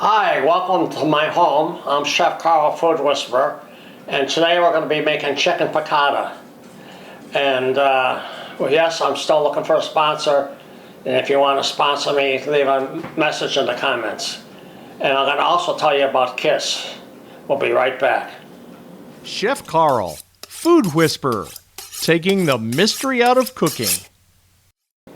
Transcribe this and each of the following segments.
Hi, welcome to my home. I'm Chef Carl, Food Whisperer, and today we're going to be making chicken piccata. And well, yes, I'm still looking for a sponsor, and if you want to sponsor me, leave a message in the comments. And I'm going to also tell you about Kiss. We'll be right back. Chef Carl, Food Whisperer, taking the mystery out of cooking.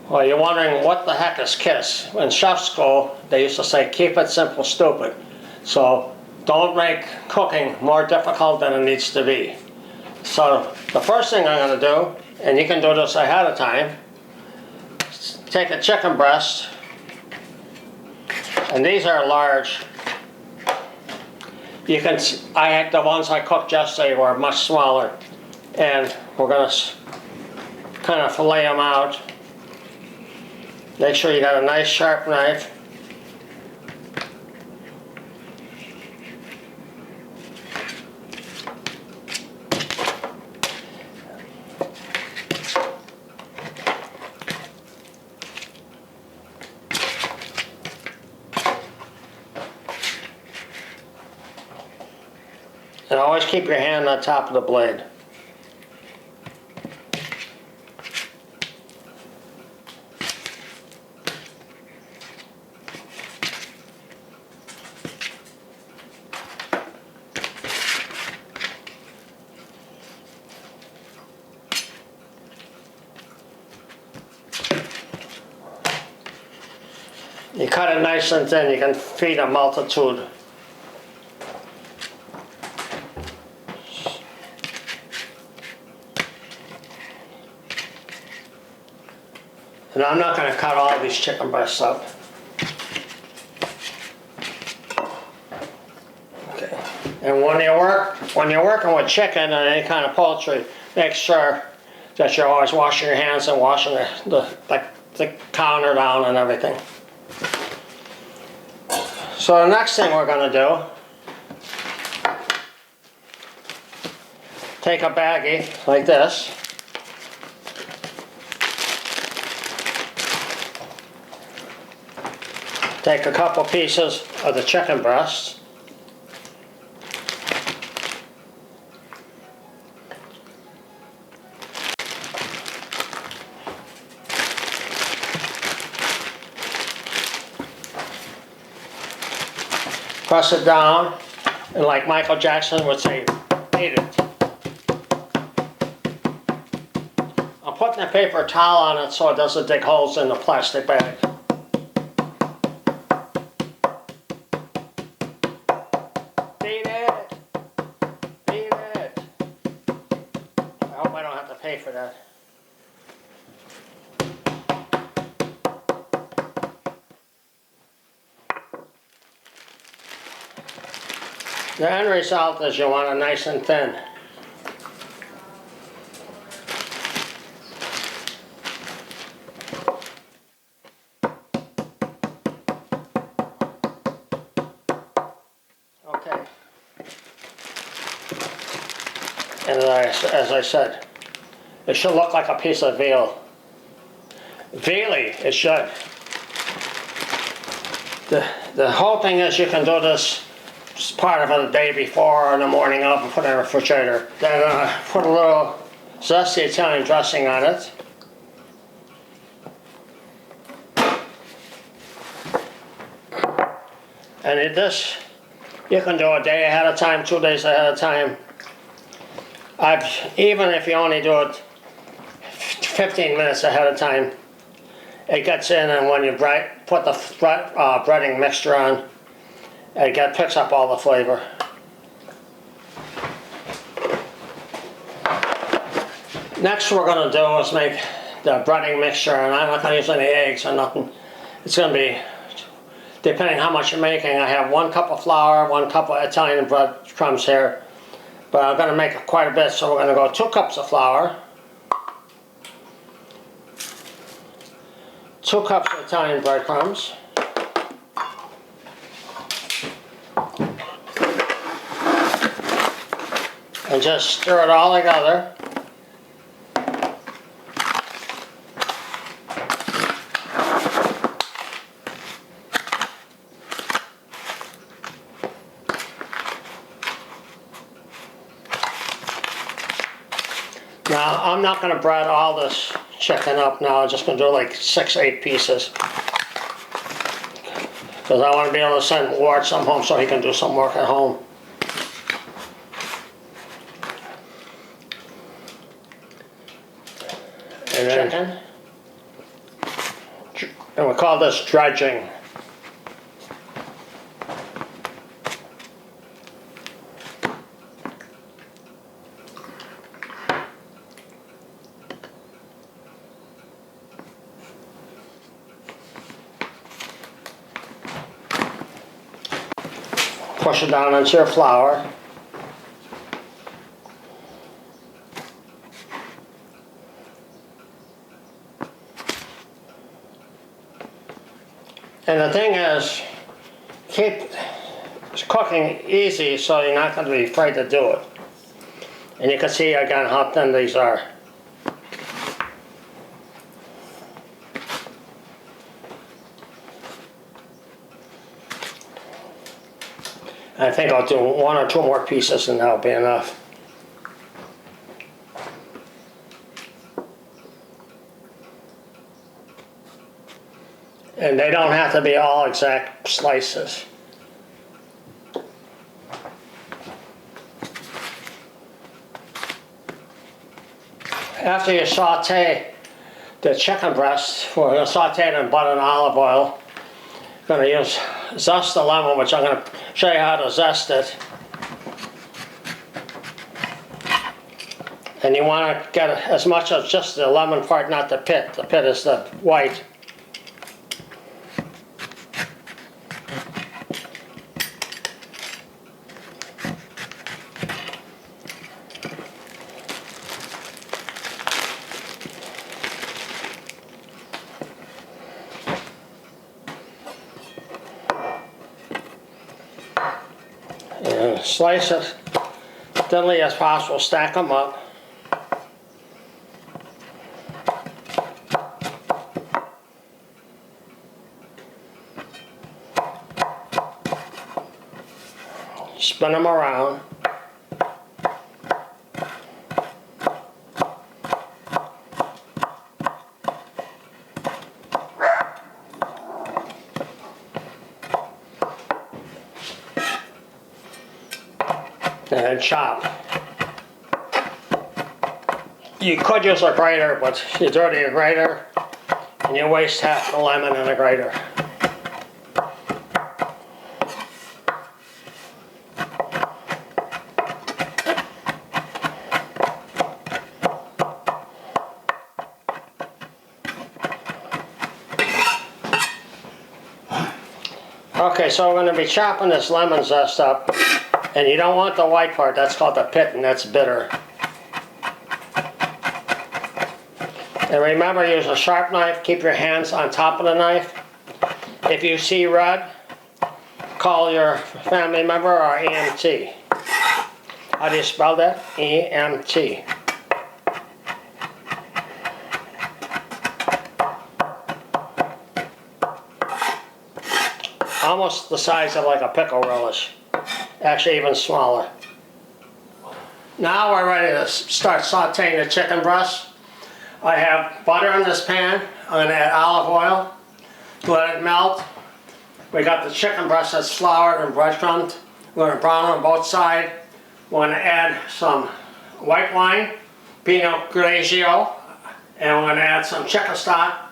Well, you're wondering what the heck is Kiss? In chef school, they used to say, keep it simple, stupid. So don't make cooking more difficult than it needs to be. So the first thing I'm going to do, and you can do this ahead of time, take a chicken breast, and these are large. You can, the ones I cooked yesterday were much smaller, and we're going to kind of fillet them out. Make sure you got a nice sharp knife. And always keep your hand on top of the blade. You cut it nice and thin, you can feed a multitude. And I'm not going to cut all these chicken breasts up. Okay. And when you're working with chicken and any kind of poultry, make sure that you're always washing your hands and washing the counter down and everything. So the next thing we're going to do, take a baggie like this. Take a couple pieces of the chicken breast. Press it down, and like Michael Jackson would say, beat it. I'm putting a paper towel on it so it doesn't dig holes in the plastic bag. Beat it! Beat it! I hope I don't have to pay for that. The end result is you want it nice and thin. Okay. And as I said, it should look like a piece of veal. Veal-y, it should. The whole thing is you can do this part of it the day before or in the morning of and put it in the refrigerator. Then put a little zesty Italian dressing on it. And this, you can do a day ahead of time, 2 days ahead of time. Even if you only do it 15 minutes ahead of time, it gets in, and when you put the breading mixture on, it picks up all the flavor. Next we're going to do is make the breading mixture, and I'm not going to use any eggs or nothing. It's going to be, depending how much you're making, I have 1 cup of flour, 1 cup of Italian breadcrumbs here, but I'm going to make quite a bit, so we're going to go 2 cups of flour, 2 cups of Italian breadcrumbs, and just stir it all together. Now, I'm not gonna bread all this chicken up now. I'm just gonna do like 6, 8 pieces. Because I want to be able to send Ward some home so he can do some work at home. And then chicken. And we call this dredging. Push it down into your flour. And the thing is, keep cooking easy so you're not going to be afraid to do it. And you can see again how thin these are. I think I'll do 1 or 2 more pieces and that'll be enough. And they don't have to be all exact slices. After you saute the chicken breast, we're going to saute it in butter and olive oil. We're going to use zest the lemon, which I'm going to show you how to zest it. And you want to get as much as just the lemon part, not the pit. The pit is the white. And slice it thinly as possible, stack them up. Spin them around. And then chop. You could use a grater, but you dirty a grater and you waste half the lemon in a grater. Okay, so we're going to be chopping this lemon zest up. And you don't want the white part, that's called the pit, and that's bitter. And remember, use a sharp knife, keep your hands on top of the knife. If you see red, call your family member or EMT. How do you spell that? EMT. Almost the size of like a pickle relish. Actually even smaller. Now we're ready to start sauteing the chicken breast. I have butter in this pan. I'm going to add olive oil. Let it melt. We got the chicken breast that's floured and breadcrumbed. We're going to brown on both sides. We're going to add some white wine, Pinot Grigio, and we're going to add some chicken stock.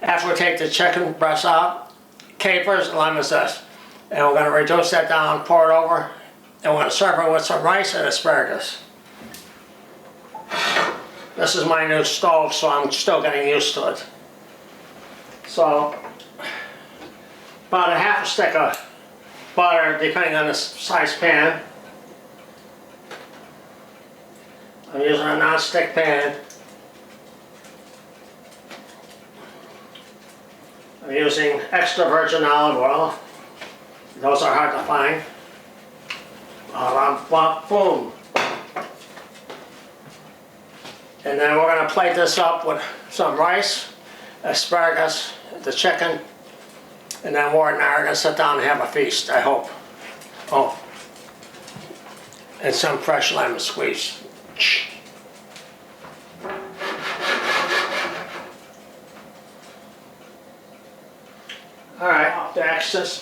After we take the chicken breast out, capers and lemon zest. And we're going to reduce that down, pour it over, and we're going to serve it with some rice and asparagus. This is my new stove, so I'm still getting used to it. So, about a half a stick of butter, depending on the size pan. I'm using a non-stick pan. I'm using extra virgin olive oil. Those are hard to find. Boom. And then we're going to plate this up with some rice, asparagus, the chicken, and then Ward and I are going to sit down and have a feast, I hope. Oh, and some fresh lemon squeeze.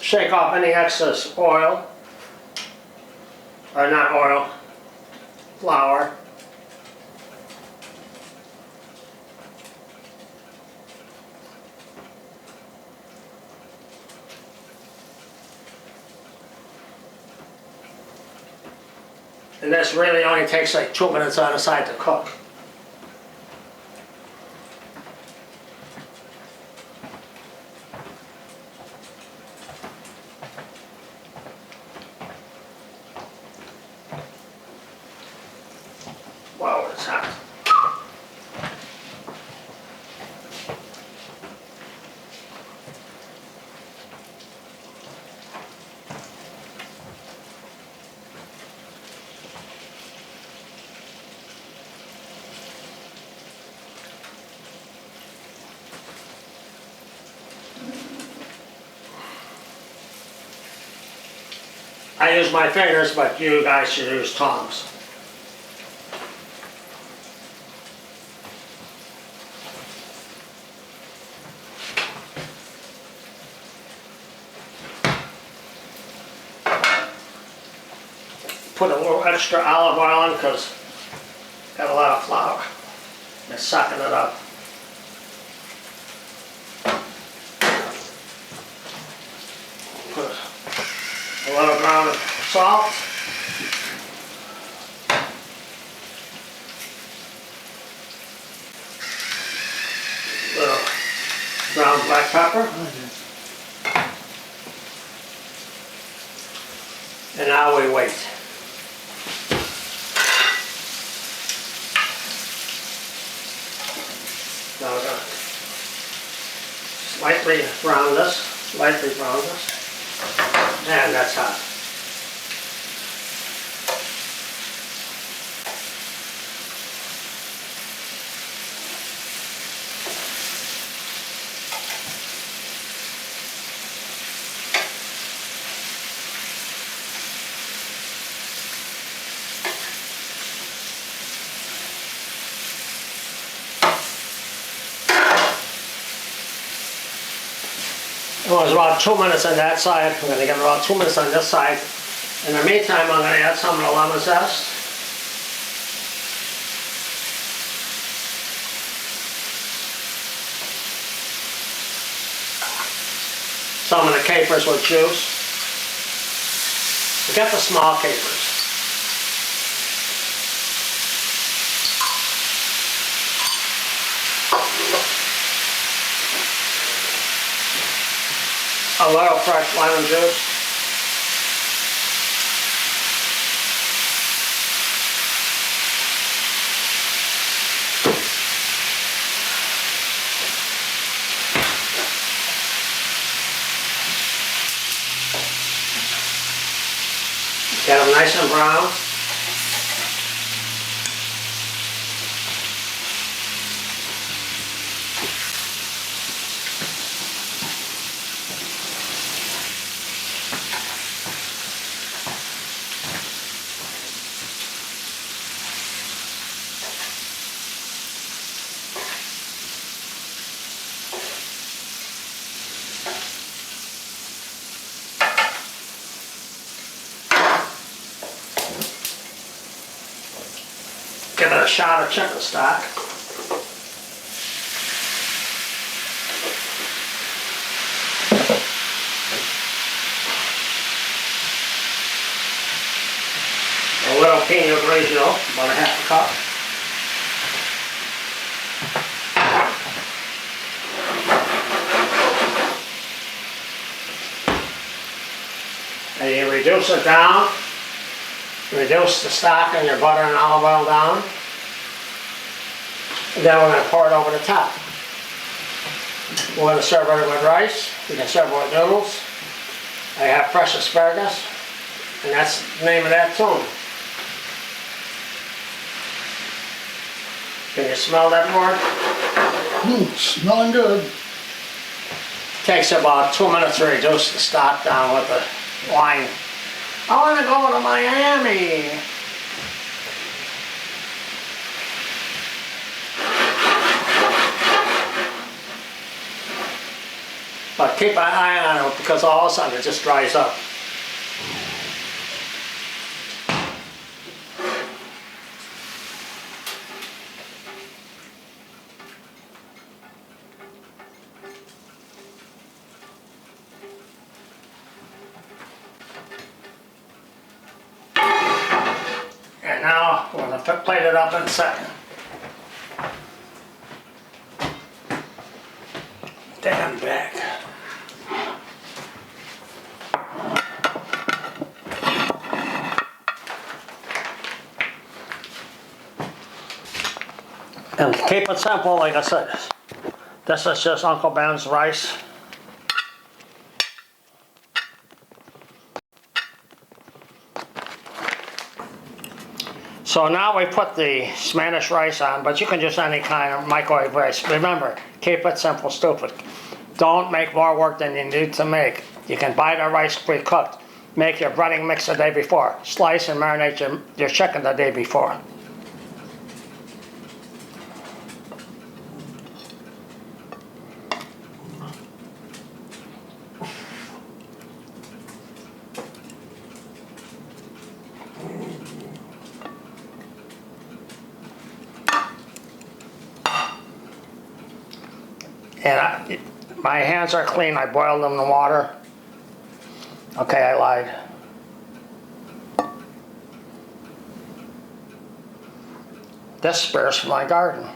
shake off any excess oil, or not oil, flour. And this really only takes like 2 minutes on the side to cook. Wow, it's hot. I use my fingers, but you guys should use tongs. Put a little extra olive oil on because got a lot of flour. It's sucking it up. Put a little ground of salt. A little ground black pepper. And now we wait. Now we're going to slightly brown this, and that's hot. Well, it's about 2 minutes on that side. I'm going to give it about 2 minutes on this side. In the meantime, I'm going to add some of the lemon zest. Some of the capers with juice. Get the small capers. A little fresh lemon juice. Get them nice and brown. Give it a shot of chicken stock. A little Pinot Grigio, about a half a cup. And you reduce it down. Reduce the stock and your butter and olive oil down. And then we're going to pour it over the top. We're going to serve it with rice. You can serve it with noodles. I have fresh asparagus. And that's the name of that tune. Can you smell that, Mark? Smelling good. Takes about 2 minutes to reduce the stock down with the wine. I want to go to Miami. But keep an eye on it because all of a sudden it just dries up. And now we're going to plate it up in a second. Damn back. And keep it simple, like I said. This is just Uncle Ben's rice. So now we put the Spanish rice on, but you can just any kind of microwave rice. Remember, keep it simple, stupid. Don't make more work than you need to make. You can buy the rice pre-cooked. Make your breading mix the day before. Slice and marinate your chicken the day before. And my hands are clean. I boiled them in water. Okay, I lied. This spear's from my garden.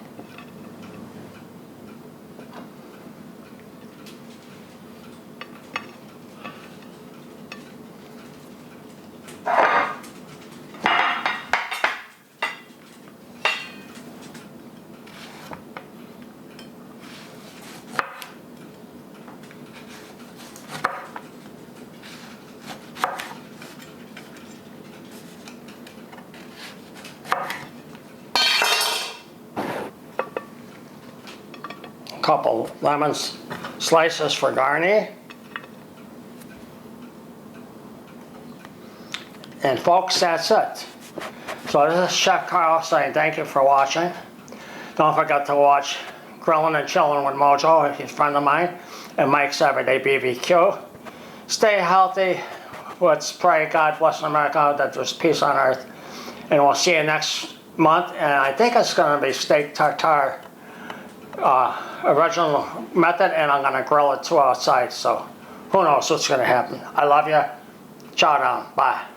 Couple lemon slices for garni. And folks, that's it. So this is Chef Carl saying thank you for watching. Don't forget to watch Grilling and Chilling with Mojo, he's a friend of mine, and Mike's Everyday BBQ. Stay healthy. Let's pray God bless America, that there's peace on earth. And we'll see you next month. And I think it's going to be steak tartare. Original method, and I'm going to grill it too outside, so who knows what's going to happen. I love you. Ciao down. Bye.